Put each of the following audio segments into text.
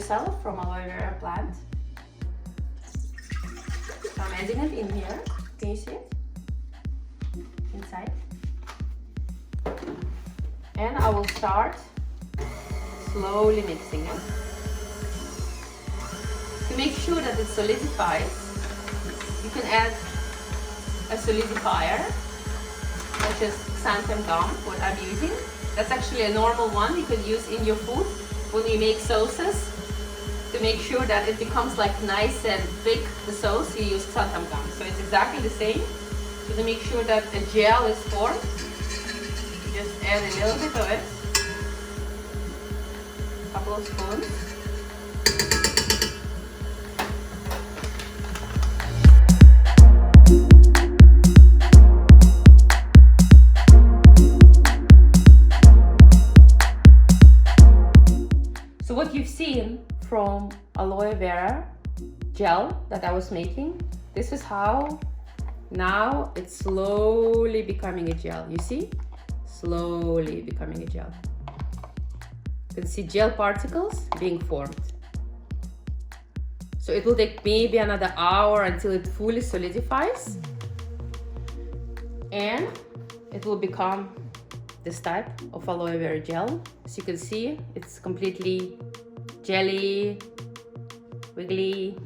yourself from aloe vera plant. So I'm adding it in here. Can you see it? Inside. And I will start slowly mixing it. To make sure that it solidifies, you can add a solidifier, such as xanthan gum, what I'm using. That's actually a normal one you can use in your food when you make sauces. To make sure that it becomes like nice and thick, the sauce, you use xanthan gum. So it's exactly the same. So to make sure that a gel is formed, you just add a little bit of it, a couple of spoons. So what you've seen from aloe vera gel that I was making, this is how now it's slowly becoming a gel. You see? Slowly becoming a gel. You can see gel particles being formed. So it will take maybe another hour until it fully solidifies, and it will become this type of aloe vera gel. As you can see, it's completely jelly, wiggly.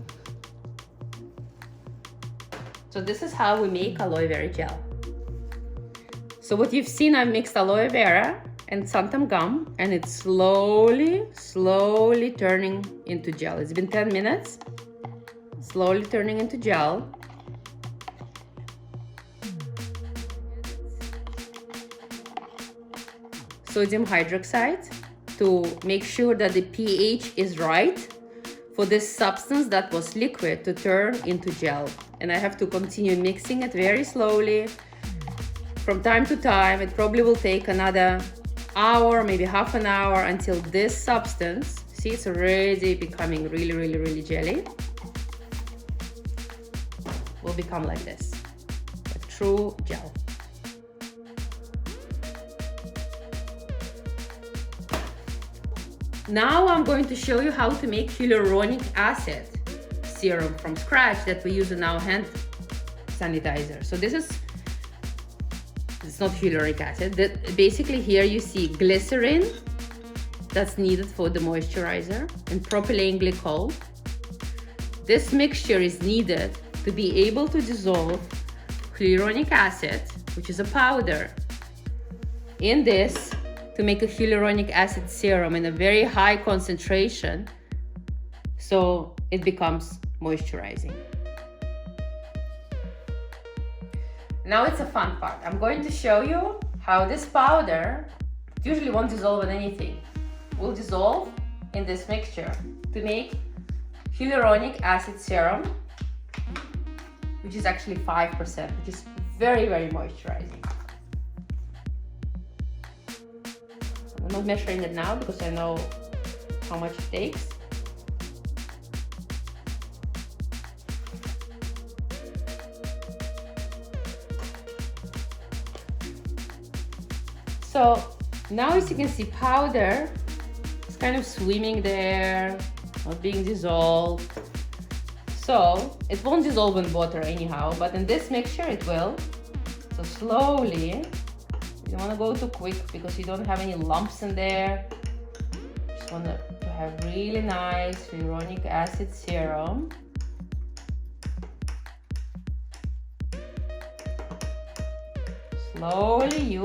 So this is how we make aloe vera gel. So what you've seen, I've mixed aloe vera and xanthan gum, and it's slowly turning into gel. It's been 10 minutes, slowly turning into gel. Sodium hydroxide to make sure that the pH is right for this substance that was liquid to turn into gel. And I have to continue mixing it very slowly from time to time. It probably will take another hour, maybe half an hour, until this substance, see, it's already becoming really jelly, will become like this, a true gel. Now I'm going to show you how to make hyaluronic acid serum from scratch that we use in our hand sanitizer. So it's not hyaluronic acid. Basically here you see glycerin that's needed for the moisturizer and propylene glycol. This mixture is needed to be able to dissolve hyaluronic acid, which is a powder, in this to make a hyaluronic acid serum in a very high concentration, so it becomes moisturizing. Now it's a fun part. I'm going to show you how this powder usually won't dissolve in anything. Will dissolve in this mixture to make hyaluronic acid serum, which is actually 5%, which is very moisturizing. I'm not measuring it now because I know how much it takes. So now, as you can see, powder is kind of swimming there, not being dissolved. So it won't dissolve in water anyhow, but in this mixture it will. So slowly, you don't want to go too quick because you don't have any lumps in there. Just want to have really nice hyaluronic acid serum. Slowly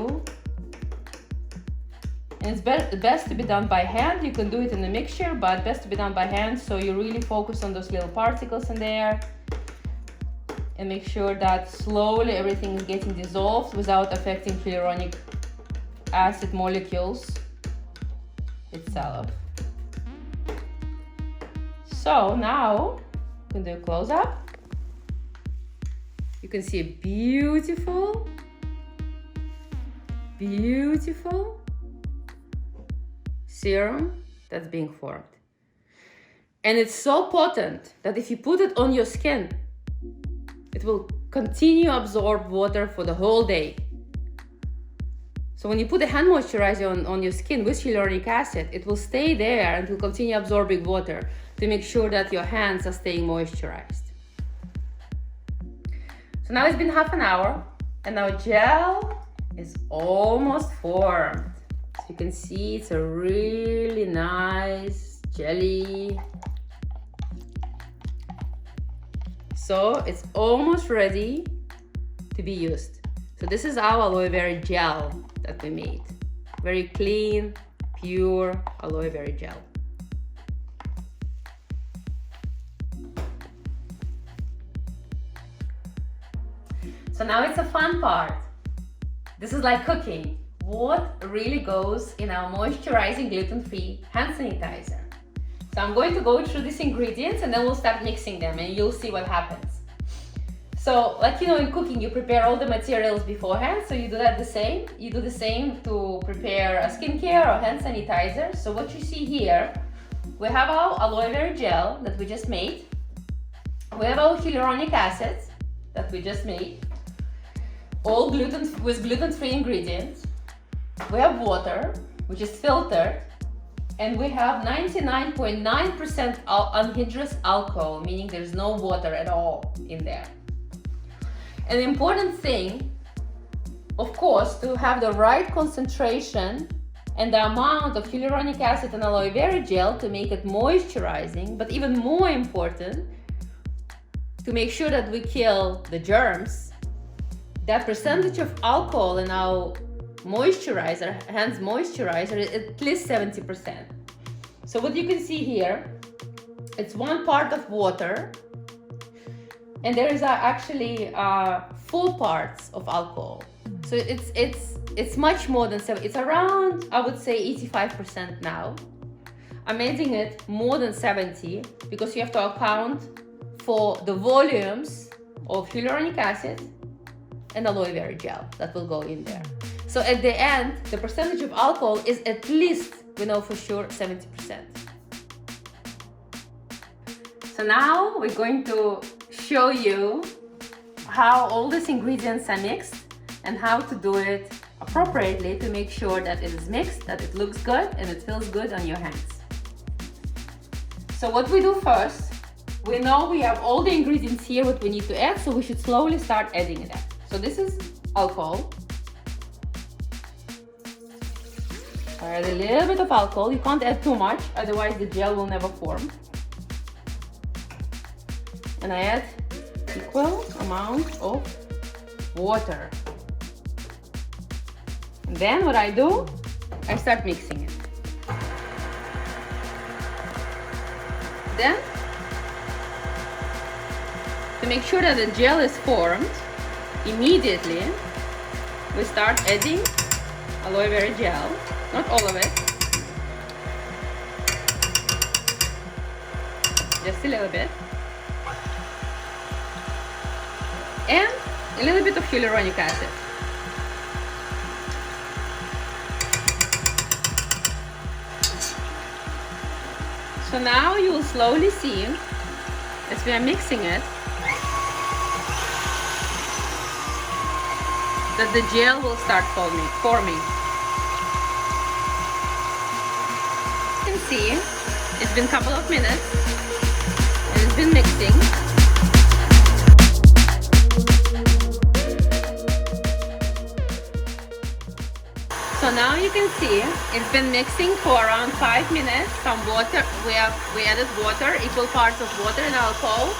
and it's best to be done by hand. You can do it in the mixture, but best to be done by hand, so you really focus on those little particles in there and make sure that slowly everything is getting dissolved without affecting hyaluronic acid molecules itself. So now you can do a close-up. You can see a beautiful serum that's being formed. And it's so potent that if you put it on your skin, it will continue to absorb water for the whole day. So when you put the hand moisturizer on your skin with hyaluronic acid, it will stay there and will continue absorbing water to make sure that your hands are staying moisturized. So now it's been half an hour and our gel is almost formed. So you can see it's a really nice jelly. So it's almost ready to be used. So this is our aloe vera gel that we made. Very clean, pure aloe vera gel. So now it's a fun part. This is like cooking. What really goes in our moisturizing gluten-free hand sanitizer? So I'm going to go through these ingredients and then we'll start mixing them and you'll see what happens. So like you know, in cooking you prepare all the materials beforehand, so you do that the same. You do the same to prepare a skincare or hand sanitizer. So what you see here, we have our aloe vera gel that we just made. We have our hyaluronic acid that we just made, all gluten-free ingredients. We have water, which is filtered, and we have 99.9% anhydrous alcohol, meaning there's no water at all in there. An important thing, of course, to have the right concentration and the amount of hyaluronic acid and aloe vera gel to make it moisturizing, but even more important, to make sure that we kill the germs, that percentage of alcohol in our moisturizer, hands moisturizer, is at least 70%. So what you can see here, it's 1 part of water, and there is actually 4 parts of alcohol. So it's much more than 7. It's around, I would say, 85% now. I'm adding it more than 70 because you have to account for the volumes of hyaluronic acid and aloe vera gel that will go in there. So at the end, the percentage of alcohol is at least, we know for sure, 70%. So now we're going to show you how all these ingredients are mixed and how to do it appropriately to make sure that it is mixed, that it looks good and it feels good on your hands. So what we do first, we know we have all the ingredients here what we need to add, so we should slowly start adding it up. So this is alcohol. Add a little bit of alcohol. You can't add too much, otherwise the gel will never form. And I add equal amount of water. And then what I do, I start mixing it. Then, to make sure that the gel is formed, immediately we start adding aloe vera gel, not all of it, just a little bit, and a little bit of hyaluronic acid. So now you will slowly see, as we are mixing it, that the gel will start forming. You can see it's been a couple of minutes and it's been mixing. So now you can see it's been mixing for around 5 minutes. Some water, we added water, equal parts of water and alcohol,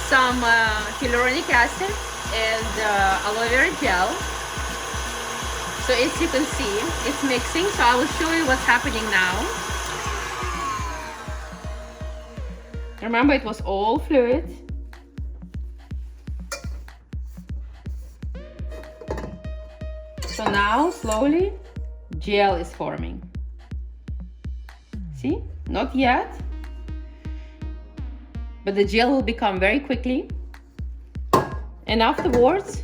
some hyaluronic acid and aloe vera gel. So as you can see, it's mixing. So I will show you what's happening now. Remember, it was all fluid. So now, slowly, gel is forming. See? Not yet. But the gel will become very quickly. And afterwards,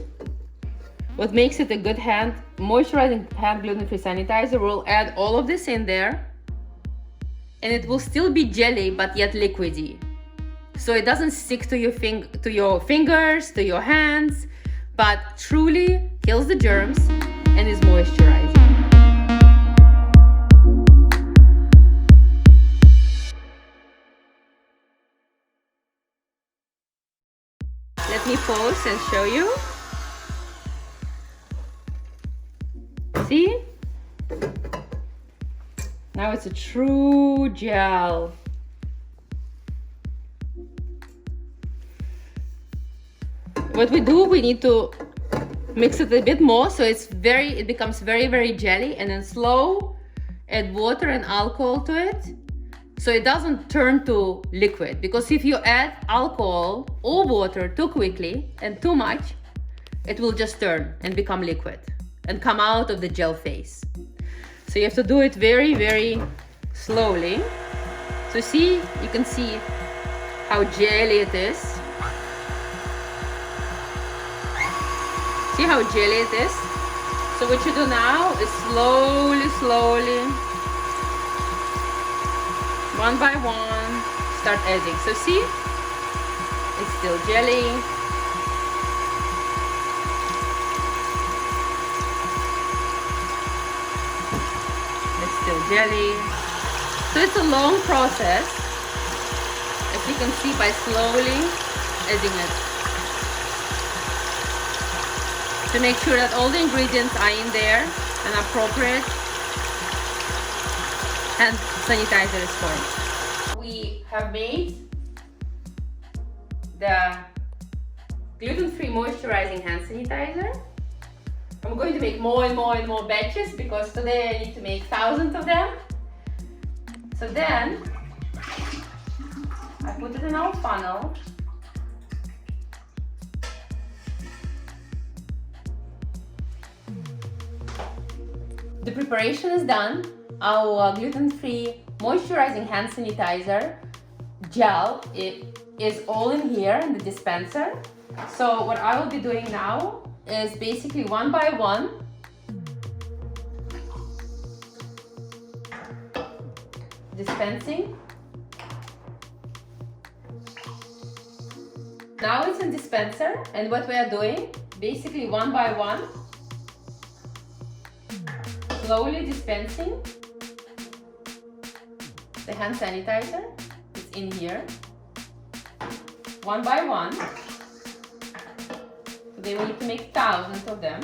what makes it a good moisturizing hand gluten-free sanitizer, we'll add all of this in there. And it will still be jelly, but yet liquidy. So it doesn't stick to your fingers, to your hands, but truly kills the germs and is moisturizing. Let me pause and show you. See? Now it's a true gel. What we do, we need to mix it a bit more so it becomes very, very jelly, and then slow add water and alcohol to it so it doesn't turn to liquid, because if you add alcohol or water too quickly and too much, it will just turn and become liquid and come out of the gel phase. So you have to do it very, very slowly. So see, you can see how jelly it is. See how jelly it is? So what you do now is slowly, slowly, one by one, start adding. So see, it's still jelly. It's still jelly. So it's a long process, as you can see by slowly adding it, to make sure that all the ingredients are in there and appropriate hand sanitizer is formed. We have made the gluten-free moisturizing hand sanitizer. I'm going to make more and more and more batches, because today I need to make thousands of them. So then I put it in our funnel. The preparation is done. Our gluten-free moisturizing hand sanitizer gel is all in here in the dispenser. So what I will be doing now is basically one by one dispensing. Now it's in dispenser, and what we are doing, basically one by one, slowly dispensing the hand sanitizer. It's in here, one by one. Today we need to make thousands of them.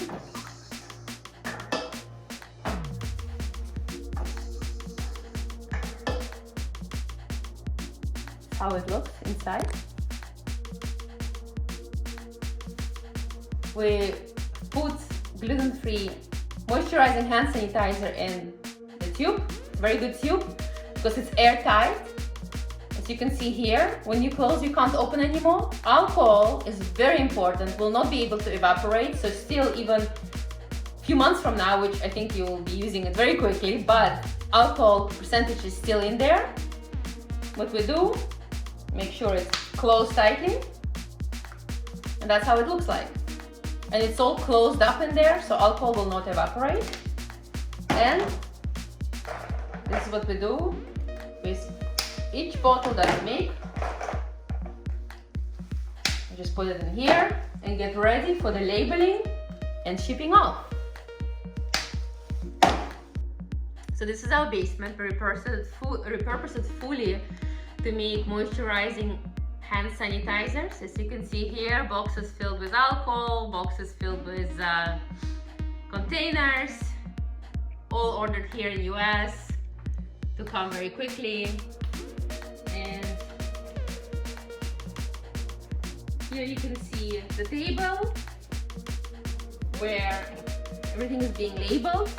How it looks inside. We put gluten-free moisturizing hand sanitizer in the tube, very good tube, because it's airtight. As you can see here, when you close, you can't open anymore. Alcohol is very important, will not be able to evaporate, so still even a few months from now, which I think you will be using it very quickly, but alcohol percentage is still in there. What we do, make sure it's closed tightly, and that's how it looks like. And it's all closed up in there, so alcohol will not evaporate. And this is what we do with each bottle that we make. We just put it in here and get ready for the labeling and shipping off. So this is our basement. We repurposed it fully to make moisturizing hand sanitizers. As you can see here, boxes filled with alcohol, boxes filled with containers, all ordered here in US to come very quickly. And here you can see the table where everything is being labeled.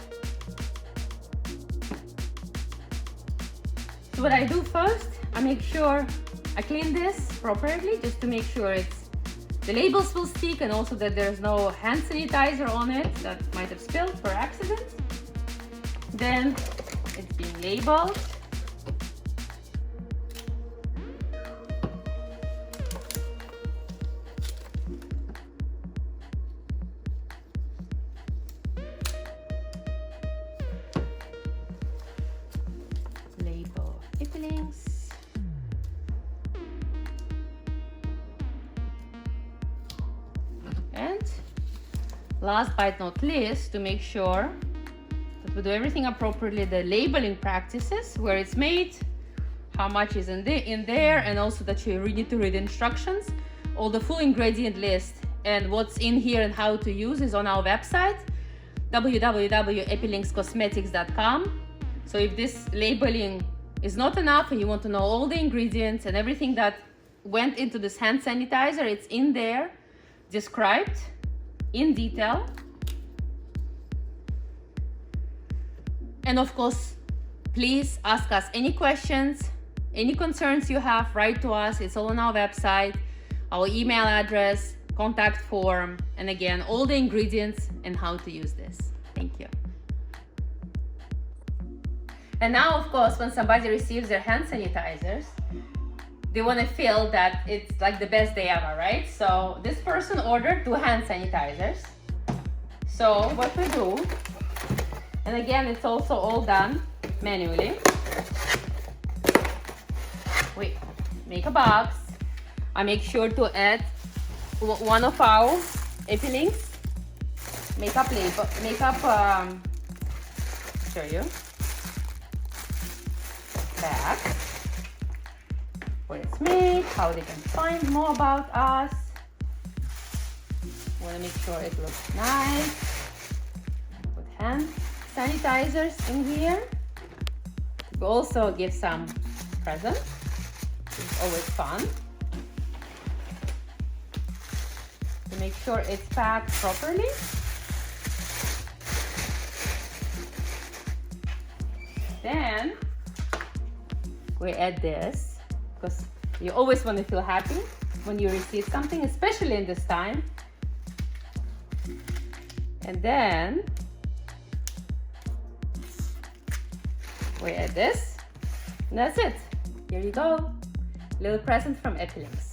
So what I do first, I make sure I clean this properly, just to make sure the labels will stick, and also that there's no hand sanitizer on it that might have spilled for accident. Then it's being labeled. Label fillings. And last but not least, to make sure that we do everything appropriately, the labeling practices, where it's made, how much is in there, and also that you need to read instructions. All the full ingredient list and what's in here and how to use is on our website, www.epilinkscosmetics.com. So if this labeling is not enough and you want to know all the ingredients and everything that went into this hand sanitizer, it's in there, described in detail. And of course, please ask us any questions, any concerns you have, write to us. It's all on our website, our email address, contact form, and again, all the ingredients and how to use this. Thank you. And now, of course, when somebody receives their hand sanitizers, they want to feel that it's like the best day ever, right? So this person ordered 2 hand sanitizers. So what we do, and again, it's also all done manually. We make a box. I make sure to add one of our Epilinks makeup label, show you, back, where it's made, how they can find more about us. Want to make sure it looks nice. Put hand sanitizers in here. We also give some presents. It's always fun. To make sure it's packed properly. Then we add this, because you always want to feel happy when you receive something, especially in this time. And then we add this, and that's it. Here you go, little present from Epilinks.